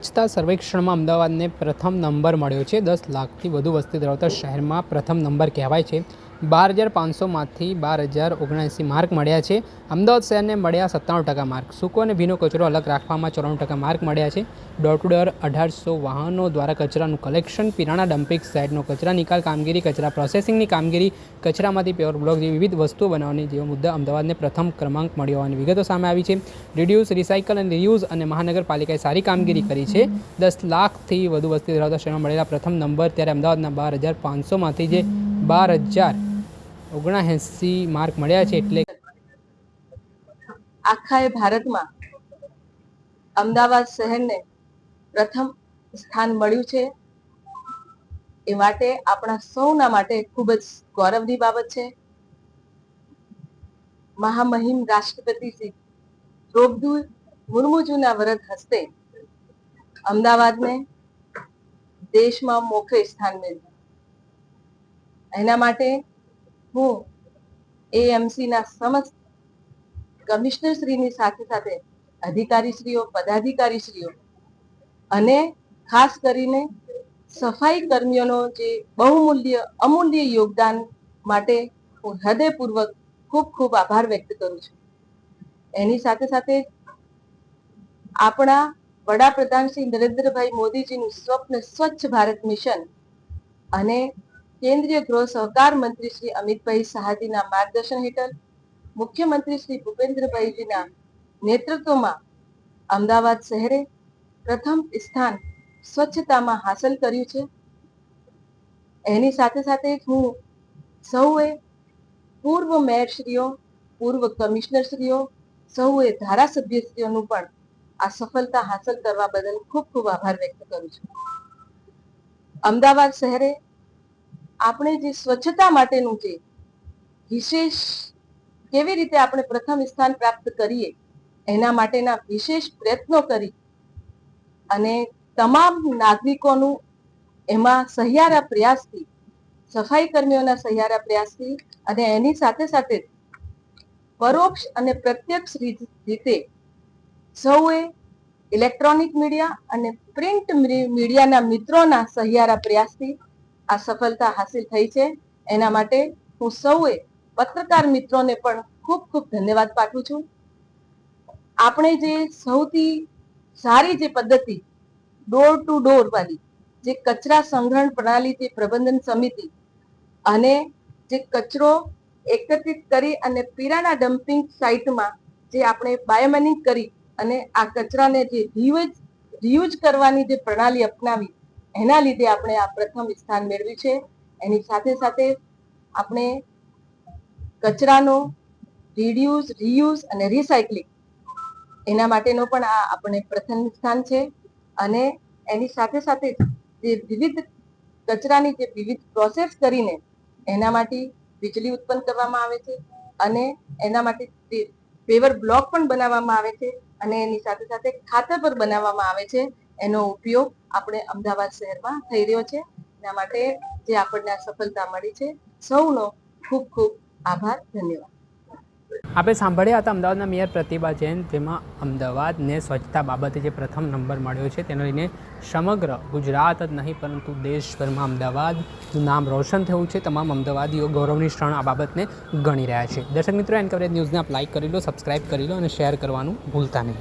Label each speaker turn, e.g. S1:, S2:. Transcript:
S1: સ્વચ્છતા સર્વેક્ષણમાં અમદાવાદને પ્રથમ નંબર મળ્યો છે। 10 લાખથી વધુ વસ્તી ધરાવતા શહેરમાં પ્રથમ નંબર કહેવાય છે। 12,500માંથી 12,079 માર્ક મળ્યા છે। અમદાવાદ શહેરને મળ્યા 97% માર્ક। સૂકો અને ભીનો કચરો અલગ રાખવામાં 94% માર્ક મળ્યા છે। ડોર ટુ ડોર 1800 વાહનો દ્વારા કચરાનું કલેક્શન, પિરાણા ડમ્પિંગ સાઇટનો કચરા નિકાલ કામગીરી, કચરા પ્રોસેસિંગની કામગીરી, કચરામાંથી પેવર બ્લોક જેવી વિવિધ વસ્તુઓ બનાવવાની જેવા મુદ્દા અમદાવાદને પ્રથમ ક્રમાંક મળ્યો હોવાની વિગતો સામે આવી છે। રિડ્યુસ, રિસાયકલ અને રિયુઝ અને મહાનગરપાલિકાએ સારી કામગીરી કરી છે। 10 લાખથી વધુ વસ્તી ધરાવતા શહેરમાં મળેલા પ્રથમ નંબર, ત્યારે અમદાવાદના 12,500માંથી જે 12,079 માર્ક મળ્યા છે। એટલે
S2: આખા ભારતમાં અમદાવાદ શહેરને પ્રથમ સ્થાન મળ્યું છે। એ માટે આપણા સૌના માટે ખૂબ જ ગૌરવની બાબત છે। મહામહિમ રાષ્ટ્રપતિ શ્રી દ્રૌપદી મુર્મુજીના વરદ હસ્તે અમદાવાદને દેશમાં મોખરે સ્થાન મળ્યું। એના માટે હું એએમસીના સમસ્ત કમિશનરશ્રીની સાથે સાથે અધિકારીશ્રીઓ, પદાધિકારીશ્રીઓ અને ખાસ કરીને સફાઈ કર્મીઓનો જે અમૂલ્ય યોગદાન માટે હું હૃદયપૂર્વક ખૂબ ખૂબ આભાર વ્યક્ત કરું છું। એની સાથે સાથે આપણા વડાપ્રધાન શ્રી નરેન્દ્રભાઈ મોદીજીનું સ્વપ્ન સ્વચ્છ ભારત મિશન અને કેન્દ્રીય ગૃહ સહકાર મંત્રી શ્રી અમિતભાઈ શાહજીના માર્ગદર્શન હેઠળ મુખ્યમંત્રી શ્રી ભૂપેન્દ્રભાઈજીના નેતૃત્વમાં અમદાવાદ શહેરે પ્રથમ સ્થાન સ્વચ્છતામાં હાંસલ કર્યું છે। એની સાથે સાથે હું સૌએ પૂર્વ મેયરશ્રીઓ, પૂર્વ કમિશનરશ્રીઓ, સૌએ ધારાસભ્યશ્રીઓનું પણ આ સફળતા હાંસલ કરવા બદલ ખૂબ ખૂબ આભાર વ્યક્ત કરું છું। અમદાવાદ શહેરે આપણે જે સ્વચ્છતા માટેનું જે વિશેષ કેવી રીતે આપણે પ્રથમ સ્થાન પ્રાપ્ત કરીએ એના માટેના વિશેષ પ્રયત્નો કરી અને તમામ નાગરિકોનું એમાં સહિયારા પ્રયાસથી, સફાઈ કર્મીઓના સહિયારા પ્રયાસથી અને એની સાથે સાથે પરોક્ષ અને પ્રત્યક્ષ રીતે સૌએ ઇલેક્ટ્રોનિક મીડિયા અને પ્રિન્ટ મીડિયાના મિત્રોના સહિયારા પ્રયાસથી આ સફળતા હાંસિલ થઈ છે। એના માટે હું સૌએ પત્રકાર મિત્રોને પણ ખૂબ ખૂબ ધન્યવાદ પાઠવું છું। આપણે જે સૌથી સારી જે પદ્ધતિ ડોર ટુ ડોર વાળી જે કચરા સંગ્રહણ પ્રણાલી, જે પ્રબંધન સમિતિ અને જે કચરો એકત્રિત કરી અને પિરાણા ડમ્પિંગ સાઇટમાં જે આપણે બાયોમેનિંગ કરી અને આ કચરાને જે રિયુઝ કરવાની જે પ્રણાલી અપનાવી, એના લીધે આપણે આ પ્રથમ સ્થાન મેળવ્યું છે। એની સાથે સાથે આપણે કચરાનો રિડ્યુસ, રિયુઝ અને રિસાયકલિંગ એના માટેનો પણ આ આપણે પ્રથમ સ્થાન છે। અને એની સાથે સાથે જે વિવિધ કચરાની જે વિવિધ પ્રોસેસ કરીને એના માટે વીજળી ઉત્પન્ન કરવામાં આવે છે અને એના માટે પેવર બ્લોક પણ બનાવવામાં આવે છે અને એની સાથે સાથે ખાતર પર બનાવવામાં આવે છે। એનો ઉપયોગ આપણે અમદાવાદ શહેરમાં થઈ રહ્યો છે। એના માટે જે આપણને આ સફળતા મળી છે, સૌનો ખૂબ ખૂબ આભાર, ધન્યવાદ।
S1: આપણે સાંભળ્યા હતા અમદાવાદના મેયર પ્રતિભા જૈન, જેમાં અમદાવાદને સ્વચ્છતા બાબતે જે પ્રથમ નંબર મળ્યો છે તેને લઈને સમગ્ર ગુજરાત જ નહીં પરંતુ દેશભરમાં અમદાવાદનું નામ રોશન થયું છે। તમામ અમદાવાદીઓ ગૌરવની ક્ષણ આ બાબતને ગણી રહ્યા છે। દર્શક મિત્રો, એન કવરેજ ન્યૂઝને આપ લાઇક કરી લો, સબસ્ક્રાઇબ કરી લો અને શેર કરવાનું ભૂલતા નહીં।